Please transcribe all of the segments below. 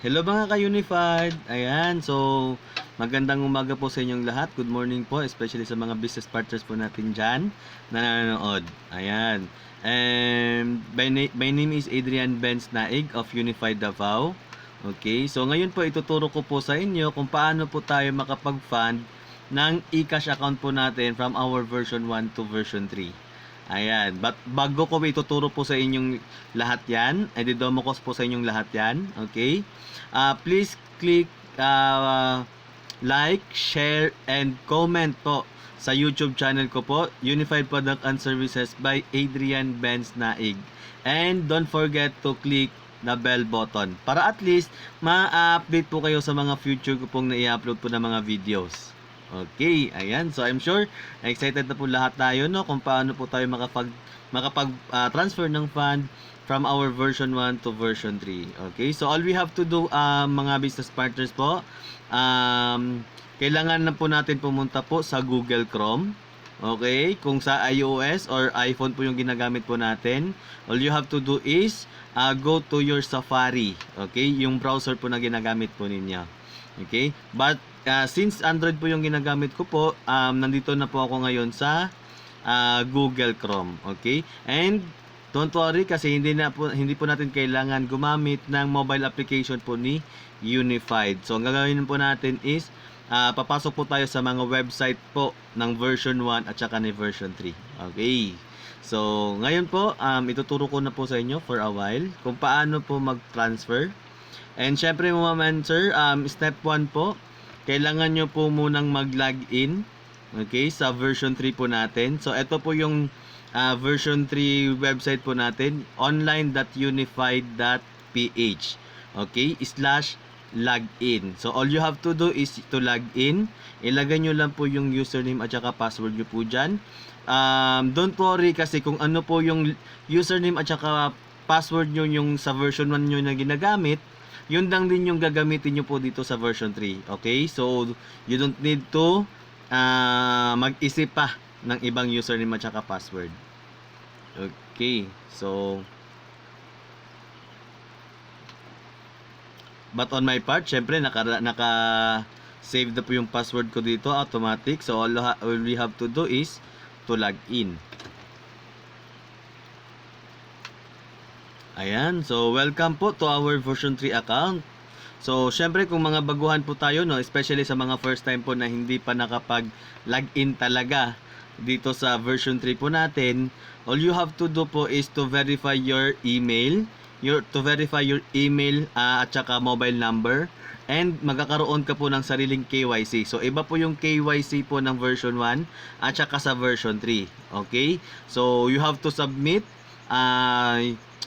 Hello mga ka-Unified! Ayan, so magandang umaga po sa inyong lahat. Good morning po, especially sa mga business partners po natin dyan na nanonood. Ayan. And my name is Adrian Benz Naig of Unified Davao. Okay, so ngayon po ituturo ko po sa inyo kung paano po tayo makapag-fund ng eCash account po natin from our version 1 to version 3. Ayan. But bago ko ituturo po sa inyong lahat yan, i-demo ko po sa inyong lahat yan. Okay? Please click like, share, and comment po sa YouTube channel ko po, Unified Product and Services by Adrian Benz Naig. And don't forget to click na bell button para at least ma-update po kayo sa mga future ko pong na-i-upload po ng mga videos. Okay, ayan. So I'm sure excited na po lahat tayo no kung paano po tayo makapag-transfer ng fund from our version 1 to version 3. Okay? So all we have to do mga business partners po, kailangan na po natin pumunta po sa Google Chrome. Okay? Kung sa iOS or iPhone po yung ginagamit po natin, all you have to do is go to your Safari. Okay? Yung browser po na ginagamit po ninyo. Okay? But since Android po yung ginagamit ko po, nandito na po ako ngayon sa Google Chrome. Okay? And don't worry kasi hindi po natin kailangan gumamit ng mobile application po ni Unified. So ang gagawin po natin is papasok po tayo sa mga website po ng version 1 at saka ni version 3. Okay? So ngayon po, ituturo ko na po sa inyo for a while kung paano po mag-transfer. And syempre mga sir, step 1 po, kailangan nyo po munang mag-login, okay, sa version 3 po natin. So ito po yung version 3 website po natin, online.unified.ph, okay, /login. So all you have to do is to log in. Ilagay nyo lang po yung username at saka password nyo po dyan. Don't worry kasi kung ano po yung username at saka password nyo yung sa version 1 nyo na ginagamit, yun lang din yung gagamitin nyo po dito sa version 3. Okay? So, you don't need to mag-isip pa ng ibang username at saka password. Okay. So, but on my part, syempre, naka-save na po yung password ko dito, automatic. So, all we have to do is to log in. Ayan, so welcome po to our version 3 account. So, syempre kung mga baguhan po tayo, no, especially sa mga first time po na hindi pa nakapag-login talaga dito sa version 3 po natin, all you have to do po is to verify your email, at saka mobile number, and magkakaroon ka po ng sariling KYC. So, iba po yung KYC po ng version 1 at saka sa version 3. Okay? So, you have to submit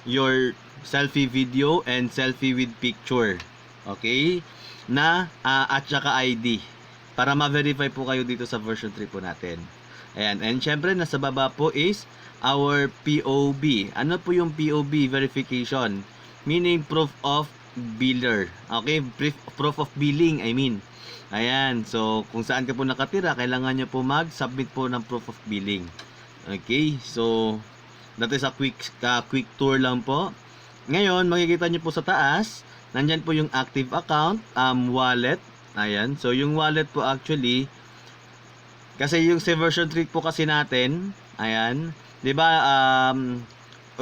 your selfie video and selfie with picture, okay, na at saka ID para ma-verify po kayo dito sa version 3 po natin. Ayan, and syempre nasa baba po is our POB. Ano po yung POB verification? Meaning proof of biller. Okay, proof of billing, I mean. Ayan, so kung saan ka po nakatira, kailangan nyo po mag-submit po ng proof of billing. Okay, so that is a quick tour lang po. Ngayon, makikita nyo po sa taas, nandyan po yung active account, wallet. Ayan. So, yung wallet po actually, kasi yung sa version 3 po kasi natin, ayan, di ba,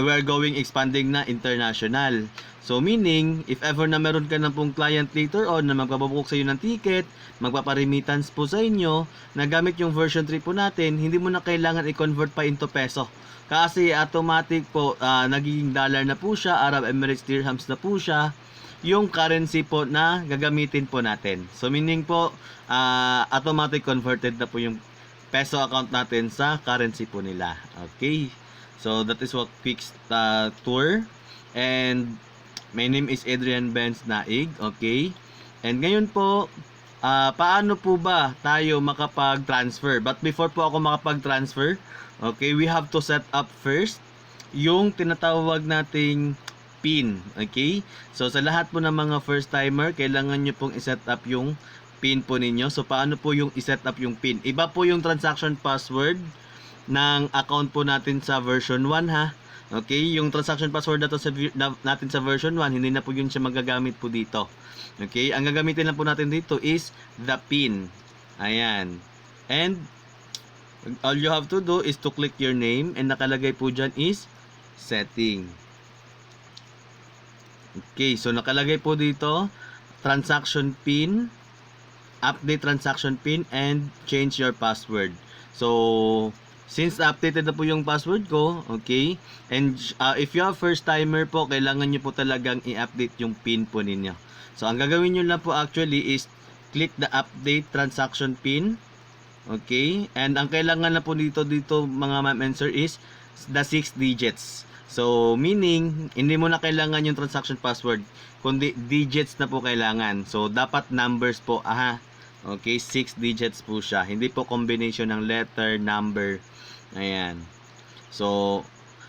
we're expanding na international. So, meaning, if ever na meron ka na pong client later on na magpapabook sa iyo ng ticket, magpaparemittance po sa inyo, na gamit yung version 3 po natin, hindi mo na kailangan i-convert pa into peso. Kasi automatic po, nagiging dollar na po siya, Arab Emirates dirhams na po siya, yung currency po na gagamitin po natin. So, meaning po, automatic converted na po yung peso account natin sa currency po nila. Okay? So, that is what quick tour. And, my name is Adrian Benz Naig. Okay? And ngayon po, paano po ba tayo makapag-transfer? But before po ako makapag-transfer, okay, we have to set up first yung tinatawag nating PIN. Okay? So, sa lahat po ng mga first timer, kailangan nyo pong iset up yung PIN po ninyo. So, paano po yung iset up yung PIN? Iba po yung transaction password ng account po natin sa version 1 ha. Okay, yung transaction password na to natin sa version 1, hindi na po yun siya magagamit po dito. Okay, ang gagamitin lang po natin dito is the PIN. Ayan. And all you have to do is to click your name and nakalagay po dyan is setting. Okay, so nakalagay po dito transaction PIN, update transaction PIN, and change your password. So, since updated na po yung password ko, okay, and if you are first timer po, kailangan nyo po talagang i-update yung PIN po ninyo. So, ang gagawin nyo lang po actually is click the update transaction PIN. Okay, and ang kailangan na po dito mga ma'am and sir is the 6 digits. So, meaning, hindi mo na kailangan yung transaction password, kundi digits na po kailangan. So, dapat numbers po, okay, 6 digits po siya. Hindi po combination ng letter, number. Ayan. So,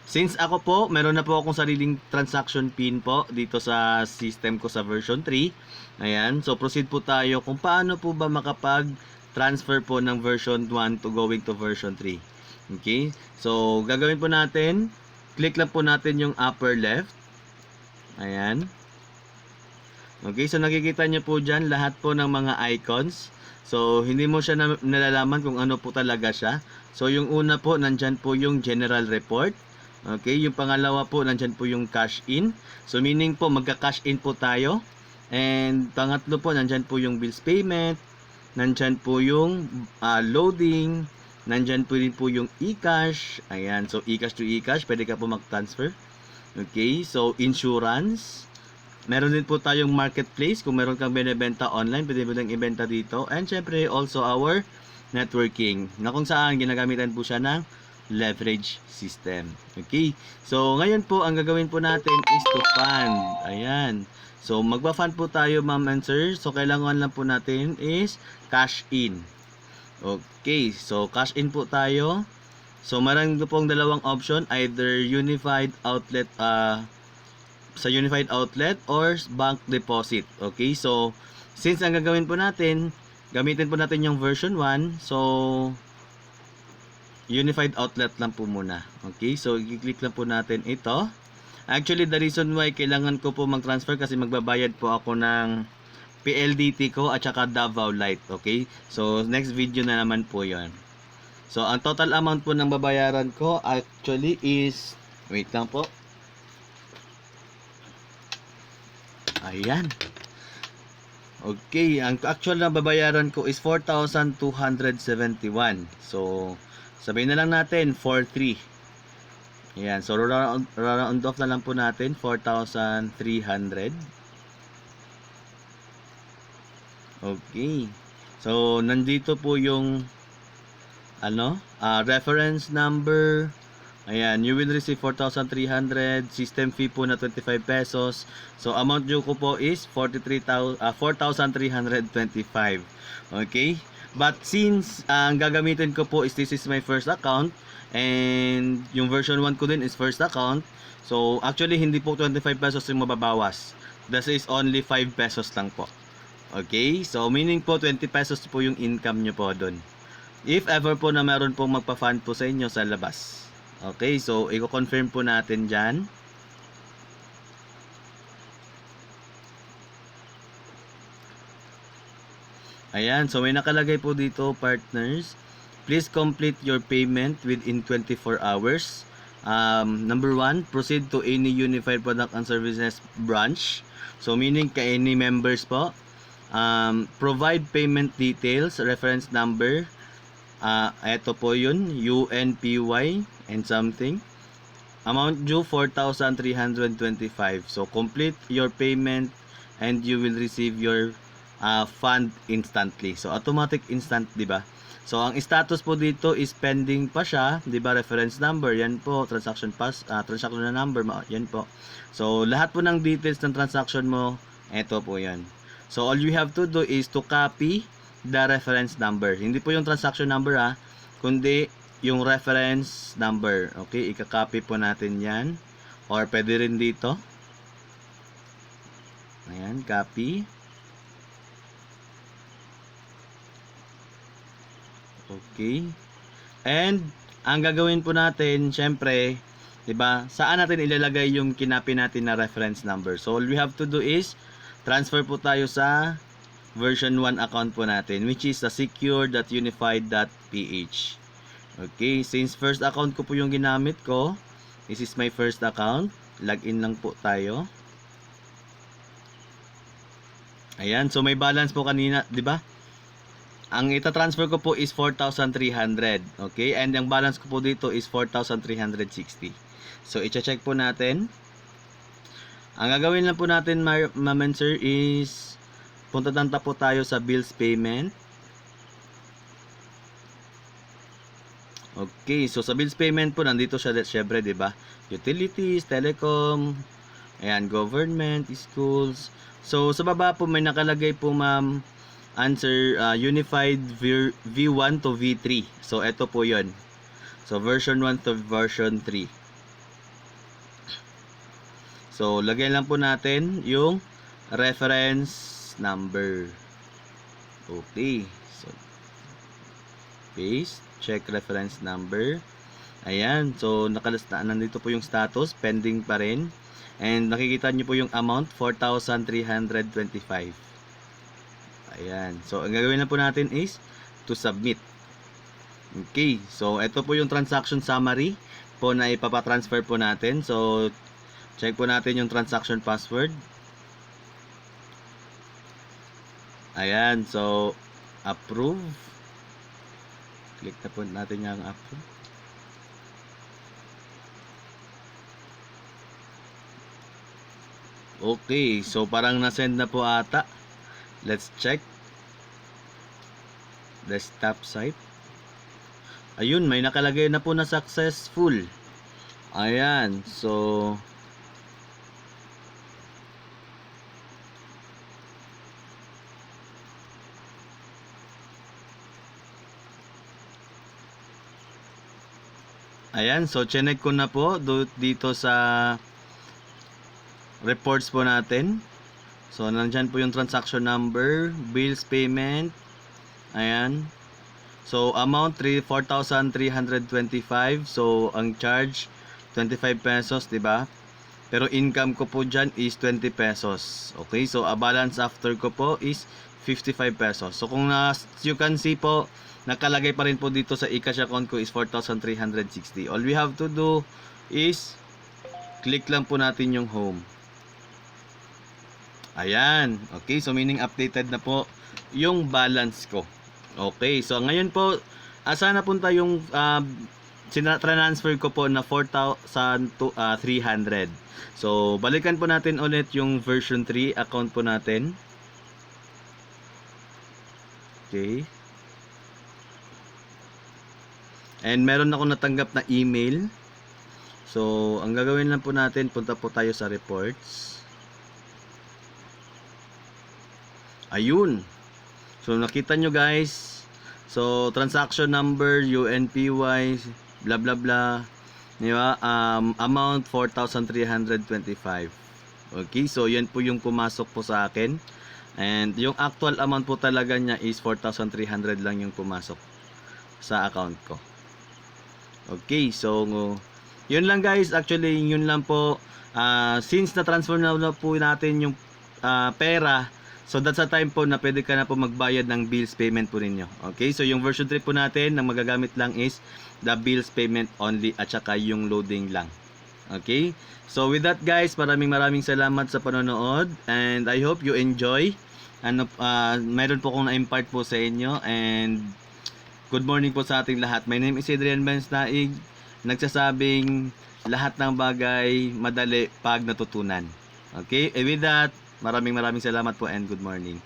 since ako po, meron na po akong sariling transaction PIN po dito sa system ko sa version 3. Ayan. So, proceed po tayo kung paano po ba transfer po ng version 1 to going to version 3. Okay? So, gagawin po natin, click lang po natin yung upper left. Ayan. Okay, so nakikita nyo po dyan lahat po ng mga icons. So, hindi mo siya nalalaman kung ano po talaga siya. So, yung una po, nandyan po yung general report. Okay, yung pangalawa po, nandyan po yung cash in. So, meaning po, magka-cash in po tayo. And pangatlo po, nandyan po yung bills payment. Nandyan po yung loading. Nandyan po din po yung e-cash. Ayan, so e-cash to e-cash, pwede ka po mag-transfer. Okay, so insurance. Meron din po tayong marketplace. Kung meron kang binibenta online, pwede mo lang ibenta dito. And syempre, also our networking, na kung saan ginagamitan po siya ng leverage system. Okay, so ngayon po, ang gagawin po natin is to fund. Ayan. So, magpa-fund po tayo, ma'am and sir. So, kailangan lang po natin is cash in. Okay, so cash in po tayo. So, maraming pong dalawang option, either unified outlet, sa unified outlet or bank deposit. Okay, so since ang gagawin po natin, gamitin po natin yung version 1. So, unified outlet lang po muna. Okay, so i-click lang po natin ito. Actually, the reason why kailangan ko po mag-transfer kasi magbabayad po ako ng PLDT ko at saka Davao Light. Okay, so next video na naman po yon. So, ang total amount po ng babayaran ko actually is, wait lang po. Ayan. Okay, ang actual na babayaran ko is 4,271. So, sabihin na lang natin 4,300. Ayan, so round off na lang po natin 4,300. Okay. So, nandito po yung reference number. Ayan, you will receive 4,300, system fee po na 25 pesos. So, amount due ko po is 4,325. Okay? But since ang gagamitin ko po is this is my first account, and yung version 1 ko din is first account, so actually hindi po 25 pesos yung mababawas. This is only 5 pesos lang po. Okay? So, meaning po 20 pesos po yung income nyo po doon. If ever po na meron pong magpa-fund po sa inyo sa labas. Okay, so i-confirm po natin dyan. Ayan, so may nakalagay po dito, partners. Please complete your payment within 24 hours. Number 1, proceed to any Unified Product and Services branch. So meaning ka any members po. Provide payment details, reference number. Ito po yun, UNPY and something. Amount due 4,325. So complete your payment and you will receive your fund instantly. So automatic instant, 'di ba? So ang status po dito is pending pa siya, 'di ba? Reference number, yan po, transaction na number, yan po. So lahat po ng details ng transaction mo, ito po 'yan. So all you have to do is to copy the reference number. Hindi po yung transaction number kundi yung reference number. Okay, ika-copy po natin 'yan. Or pwede rin dito. Ayan, copy. Okay. And ang gagawin po natin, syempre, 'Diba? Saan natin ilalagay yung kinapi natin na reference number? So all we have to do is transfer po tayo sa version 1 account po natin, which is the secure.unified.ph. Okay, since first account ko po yung ginamit ko, this is my first account. Login lang po tayo. Ayan, so may balance po kanina, 'di ba? Ang ita-transfer ko po is 4,300. Okay, and ang balance ko po dito is 4,360. So i-check po natin. Ang gagawin lang po natin, ma'am and sir, is punta po tayo sa bills payment. Okay, so sa bills payment po nandito siya syempre, 'di ba? Utilities, telecom, ayan, government, schools. So sa baba po may nakalagay po, ma'am, answer unified V1 to V3. So ito po 'yon. So version 1 to version 3. So lagyan lang po natin yung reference number. Okay. So paste, check reference number. Ayan, so nandito po yung status, pending pa rin. And nakikita nyo po yung amount, 4,325. Ayan, so ang gagawin na po natin is to submit. Okay, so ito po yung transaction summary po na ipapatransfer po natin. So check po natin yung transaction password. Ayan, so approve. Click na po natin yung approve. Okay, so parang na-send na po ata. Let's check. Desktop site. Ayun, may nakalagay na po na successful. Ayan, so ayan, so chinek ko na po dito sa reports po natin. So nandyan po yung transaction number, bills payment. Ayan. So amount 4,325. So ang charge 25 pesos, 'di ba? Pero income ko po diyan is 20 pesos. Okay? So a balance after ko po is 55 pesos. So kung you can see po, nakalagay pa rin po dito sa eCash account ko is 4,360. All we have to do is click lang po natin yung home. Ayan. Okay, so meaning updated na po yung balance ko. Okay, so ngayon po, saan napunta yung transfer ko po na 4,300. So, balikan po natin ulit yung version 3 account po natin. Okay. And meron ako natanggap na email. So, ang gagawin lang po natin, punta po tayo sa reports. Ayun. So nakita nyo guys. So transaction number UNPY blah blah blah. Di ba? Amount 4,325. Okay, so yan po yung pumasok po sa akin. And yung actual amount po talaga niya is 4,300 lang yung pumasok sa account ko. Okay, so yun lang guys. Actually, yun lang po. Since na-transfer na po natin yung pera, so that's a time po na pwede ka na po magbayad ng bills payment po ninyo. Okay, so yung version 3 po natin na magagamit lang is the bills payment only at saka yung loading lang. Okay, so with that guys, maraming salamat sa panonood and I hope you enjoy. Mayroon po akong na-impart po sa inyo and good morning po sa ating lahat. My name is Adrian Benz Naig, nagsasabing lahat ng bagay madali pag natutunan. Okay, and with that, maraming salamat po and good morning.